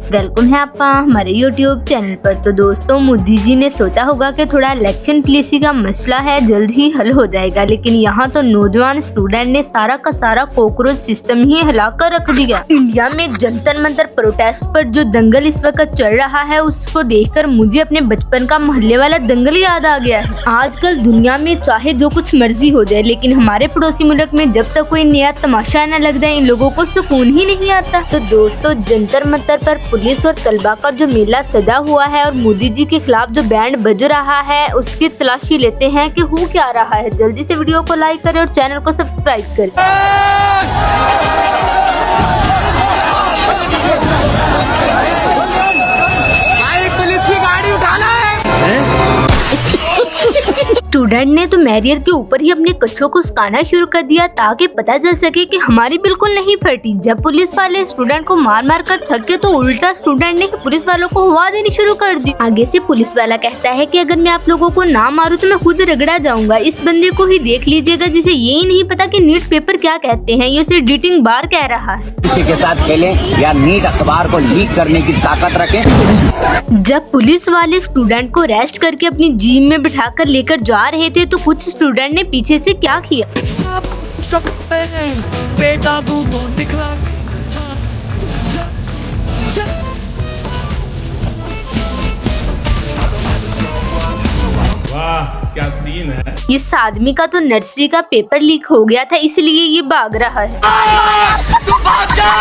Welcome है आपका हमारे YouTube चैनल पर। तो दोस्तों, मोदी जी ने सोचा होगा कि थोड़ा इलेक्शन पॉलिसी का मसला है जल्द ही हल हो जाएगा, लेकिन यहाँ तो नौजवान स्टूडेंट ने सारा का सारा कॉकरोच सिस्टम ही हिला कर रख दिया। इंडिया में जंतर मंतर प्रोटेस्ट पर जो दंगल इस वक्त चल रहा है, उसको देखकर मुझे अपने बचपन का मोहल्ले वाला दंगल याद आ गया है। आजकल दुनिया में चाहे जो कुछ मर्जी हो जाए, लेकिन हमारे पड़ोसी मुल्क में जब तक कोई नया तमाशा न लग जाए, इन लोगों को सुकून ही नहीं आता। तो दोस्तों, जंतर मंतर पर पुलिस और तलबा का जो मेला सजा हुआ है और मोदी जी के खिलाफ जो बैंड बज रहा है, उसकी तलाशी लेते हैं कि हो क्या रहा है। जल्दी से वीडियो को लाइक करें और चैनल को सब्सक्राइब करें। पुलिस की गाड़ी उठाना है। स्टूडेंट ने तो बैरियर के ऊपर ही अपने कच्छों को सुखाना शुरू कर दिया ताकि पता चल सके कि हमारी बिल्कुल नहीं फटी। जब पुलिस वाले स्टूडेंट को मार मार कर थक गए तो उल्टा स्टूडेंट ने पुलिस वालों को हवा देनी शुरू कर दी। आगे से पुलिस वाला कहता है कि अगर मैं आप लोगों को ना मारूं तो मैं खुद रगड़ा जाऊंगा। इस बंदे को ही देख लीजिएगा जिसे यही नहीं पता कि नीट पेपर क्या कहते हैं, ये उसे एडिटिंग बार कह रहा है। किसी के साथ खेलें या नीट अखबार को लीक करने की ताकत रखें। जब पुलिस वाले स्टूडेंट को अरेस्ट करके अपनी जीप में बिठाकर लेकर जा रहे थे तो कुछ स्टूडेंट ने पीछे से क्या किया। बेटा दूध निकला। वाह क्या सीन है। इस आदमी का तो नर्सरी का पेपर लीक हो गया था, इसलिए ये भाग रहा है। तू भाग जा,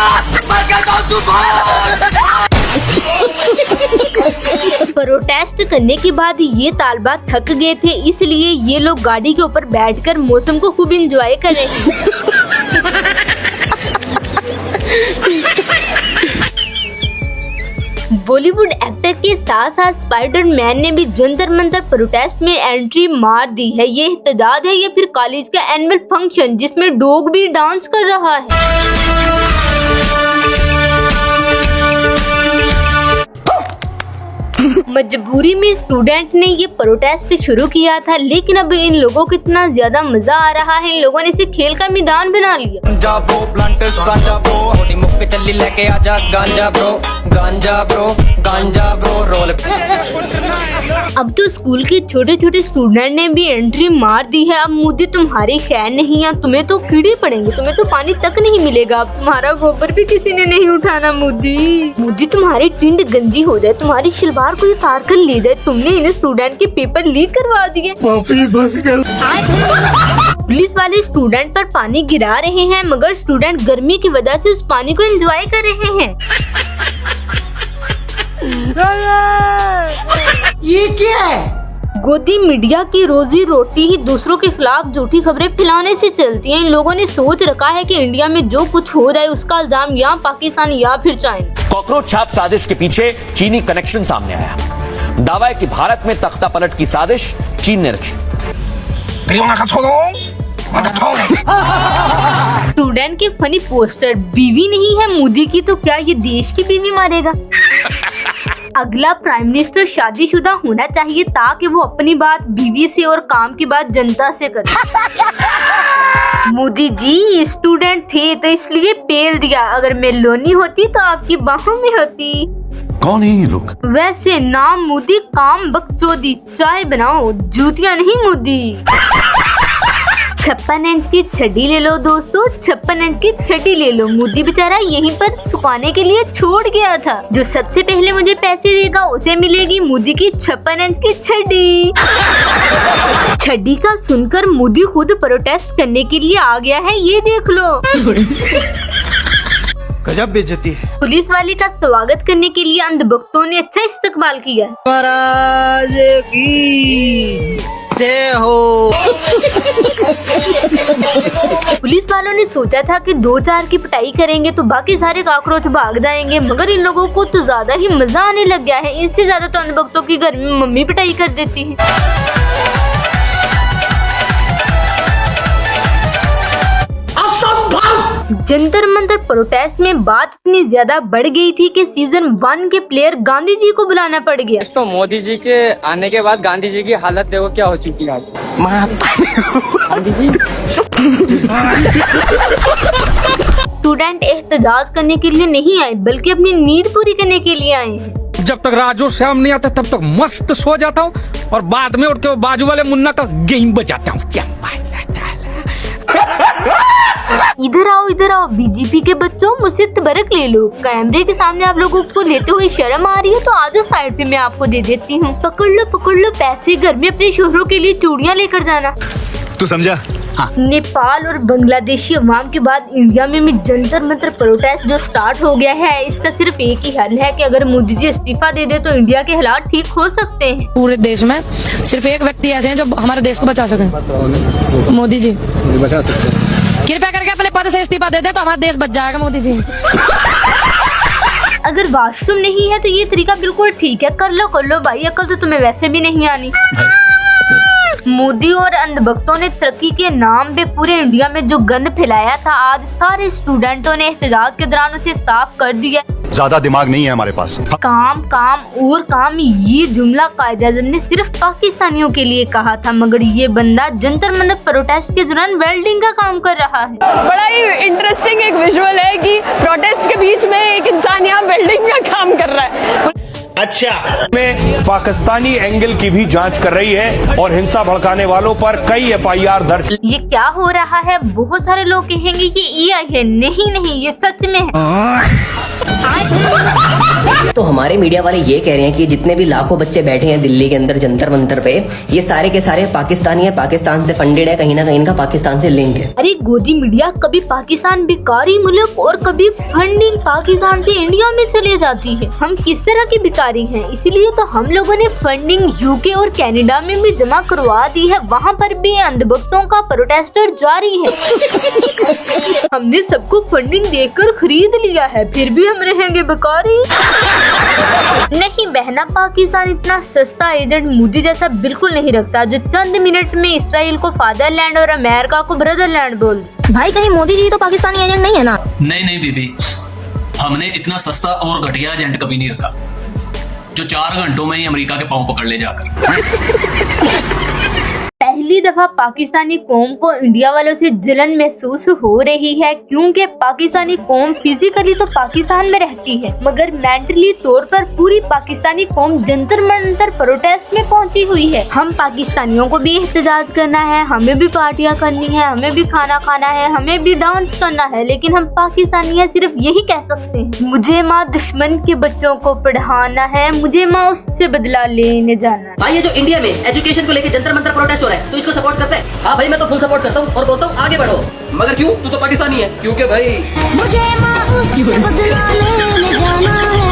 मैं कहता हूं तू भाग। प्रोटेस्ट करने के बाद ये तालबा थक गए थे, इसलिए ये लोग गाड़ी के ऊपर बैठकर मौसम को खूब एंजॉय कर रहे हैं। बॉलीवुड एक्टर के साथ साथ स्पाइडरमैन ने भी जंतर मंतर प्रोटेस्ट में एंट्री मार दी है। ये इत्तेजाज है या फिर कॉलेज का एनुअल फंक्शन जिसमें डॉग भी डांस कर रहा है। मजबूरी में स्टूडेंट ने ये प्रोटेस्ट शुरू किया था, लेकिन अब इन लोगों को इतना ज्यादा मजा आ रहा है, इन लोगों ने इसे खेल का मैदान बना लिया। गांजा ब्रो ब्लंट सांझा ब्रो थोड़ी मुख पे चली लेके आजा गांजा ब्रो गांजा ब्रो गांजा ब्रो रोल। अब तो स्कूल के छोटे छोटे स्टूडेंट ने भी एंट्री मार दी है। अब मोदी तुम्हारी खैर नहीं है, तुम्हें तो कीड़े पड़ेंगे, तुम्हें तो पानी तक नहीं मिलेगा, अब तुम्हारा गोबर भी किसी ने नहीं उठाना। मोदी तुम्हारी टिंड गंजी हो जाए, तुम्हारी शलवार को उतार कर ले जाए, तुमने इन स्टूडेंट के पेपर लीक करवा दिए। पुलिस वाले स्टूडेंट पर पानी गिरा रहे हैं, मगर स्टूडेंट गर्मी की वजह से उस पानी को एंजॉय कर रहे हैं। ये क्या है? गोदी मीडिया की रोजी रोटी ही दूसरों के खिलाफ झूठी खबरें फैलाने से चलती है। इन लोगों ने सोच रखा है कि इंडिया में जो कुछ हो जाए उसका इल्जाम या पाकिस्तान या फिर चाइना। कॉकरोच छाप साजिश के पीछे चीनी कनेक्शन सामने आया। दावा है कि भारत में तख्ता पलट की साजिश चीन ने रची। स्टूडेंट के फनी पोस्टर, बीवी नहीं है मोदी की तो क्या ये देश की बीवी मारेगा। अगला प्राइम मिनिस्टर शादीशुदा होना चाहिए ताकि वो अपनी बात बीवी से और काम की बात जनता से करे। मोदी जी स्टूडेंट थे तो इसलिए पेल दिया, अगर मैं लोनी होती तो आपकी बाहों में होती। कौन है ये लोग? वैसे नाम मोदी, काम बकचोदी, चाय बनाओ जूतियां नहीं मोदी। 56 इंच की छड़ी ले लो दोस्तों, 56 इंच की छड़ी ले लो। मोदी बेचारा यहीं पर सुखाने के लिए छोड़ गया था। जो सबसे पहले मुझे पैसे देगा उसे मिलेगी मोदी की 56 इंच की छड़ी। छड़ी का सुनकर मोदी खुद प्रोटेस्ट करने के लिए आ गया है, ये देख लो। गजब बेइज्जती है। पुलिस वाले का स्वागत करने के लिए अंधभक्तों ने अच्छा इस्तकबाल किया। महाराज की जय हो। पुलिस वालों ने सोचा था कि 2-4 की पिटाई करेंगे तो बाकी सारे कॉकरोच भाग जाएंगे, मगर इन लोगों को तो ज्यादा ही मजा आने लग गया है। इनसे ज्यादा तो अंधभक्तों की घर में मम्मी पिटाई कर देती है। जंतर मंतर प्रोटेस्ट में बात इतनी ज्यादा बढ़ गई थी कि सीजन 1 के प्लेयर गांधी जी को बुलाना पड़ गया। तो मोदी जी के आने के बाद गांधी जी की हालत देखो क्या हो चुकी है आज। गांधी जी स्टूडेंट एहतजाज करने के लिए नहीं आए बल्कि अपनी नींद पूरी करने के लिए आए हैं। जब तक राजू श्याम नहीं आता तब तक मस्त सो जाता हूँ और बाद में उठते हुए बाजू वाले मुन्ना का गेम बजाता हूँ। क्या इधर आओ बीजेपी के बच्चों, मुझसे तबरक ले लो। कैमरे के सामने आप लोगों को लेते हुए शर्म आ रही है तो आ जाओ साइड पे, मैं आपको दे देती हूँ। पकड़ लो पैसे, घर में अपने शोहरों के लिए चूड़ियाँ लेकर जाना। तू समझा? हाँ। नेपाल और बांग्लादेशी अवाम के बाद इंडिया में भी जंतर मंतर प्रोटेस्ट जो स्टार्ट हो गया है, इसका सिर्फ एक ही हल है कि अगर मोदी जी इस्तीफा दे दे तो इंडिया के हालात ठीक हो सकते हैं। पूरे देश में सिर्फ एक व्यक्ति ऐसे हैं जो हमारे देश को बचा सके, मोदी जी बचा सकते हैं। कृपया करके अपने पद से इस्तीफा दे दे तो हमारा देश बच जाएगा मोदी जी। अगर वॉशरूम नहीं है तो ये तरीका बिल्कुल ठीक है, कर लो भाई, अकल तो तुम्हें वैसे भी नहीं आनी। मोदी और अंधभक्तों ने तरक्की के नाम पे पूरे इंडिया में जो गंद फैलाया था, आज सारे स्टूडेंटों ने एहतजाज के दौरान उसे साफ कर दिया। ज्यादा दिमाग नहीं है हमारे पास। काम और काम, ये जुमला कायद-ए-आज़म ने सिर्फ पाकिस्तानियों के लिए कहा था, मगर ये बंदा जंतर मंतर प्रोटेस्ट के दौरान वेल्डिंग का काम कर रहा है। बड़ा ही इंटरेस्टिंग एक विजुअल है कि प्रोटेस्ट के बीच में एक इंसान यहाँ वेल्डिंग का काम कर रहा है। अच्छा, में पाकिस्तानी एंगल की भी जांच कर रही है और हिंसा भड़काने वालों पर कई FIR दर्ज। ये क्या हो रहा है? बहुत सारे लोग कहेंगे कि AI है। नहीं, ये सच में है। तो हमारे मीडिया वाले ये कह रहे हैं कि जितने भी लाखों बच्चे बैठे हैं दिल्ली के अंदर जंतर मंतर पे, ये सारे के सारे पाकिस्तानी है, पाकिस्तान से फंडेड है, कहीं ना कहीं इनका पाकिस्तान से लिंक है। अरे गोदी मीडिया, कभी पाकिस्तान भिखारी मुल्क और कभी फंडिंग पाकिस्तान से इंडिया में चले जाती है। हम किस तरह की भिखारी हैं? इसीलिए तो हम लोगों ने फंडिंग UK और कनाडा में भी जमा करवा दी है, वहाँ पर भी अंधभक्तों का प्रोटेस्टर जारी है। हमने सबको फंडिंग देकर खरीद लिया है, फिर भी हम रहेंगे भिखारी। नहीं बहना, पाकिस्तान इतना सस्ता एजेंट मोदी जैसा बिल्कुल नहीं रखता जो चंद मिनट में इसराइल को फादरलैंड और अमेरिका को ब्रदरलैंड बोल। भाई कहीं मोदी जी तो पाकिस्तानी एजेंट नहीं है ना? नहीं बीबी, हमने इतना सस्ता और घटिया एजेंट कभी नहीं रखा जो 4 घंटों में ही अमेरिका के पांव पकड़ ले जाकर। पहली दफा पाकिस्तानी कौम को इंडिया वालों से जलन महसूस हो रही है, क्योंकि पाकिस्तानी कौम फिजिकली तो पाकिस्तान में रहती है मगर मेंटली तौर पर पूरी पाकिस्तानी कौम जंतर मंतर प्रोटेस्ट में पहुंची हुई है। हम पाकिस्तानियों को भी एहतजाज करना है, हमें भी पार्टियां करनी है, हमें भी खाना खाना है, हमें भी डांस करना है, लेकिन हम पाकिस्तानी सिर्फ यही कह सकते हैं, मुझे माँ दुश्मन के बच्चों को पढ़ाना है, मुझे माँ उससे बदला लेने जाना है। भाई ये जो इंडिया में एजुकेशन को लेकर जंतर मंतर प्रोटेस्ट हो रहा है, तो इसको सपोर्ट करते हैं? हाँ भाई, मैं तो फुल सपोर्ट करता हूँ और बोलता हूँ आगे बढ़ो। मगर क्यों? तू तो पाकिस्तानी है। क्योंकि भाई मुझे माँ उससे बदला लेने जाना है।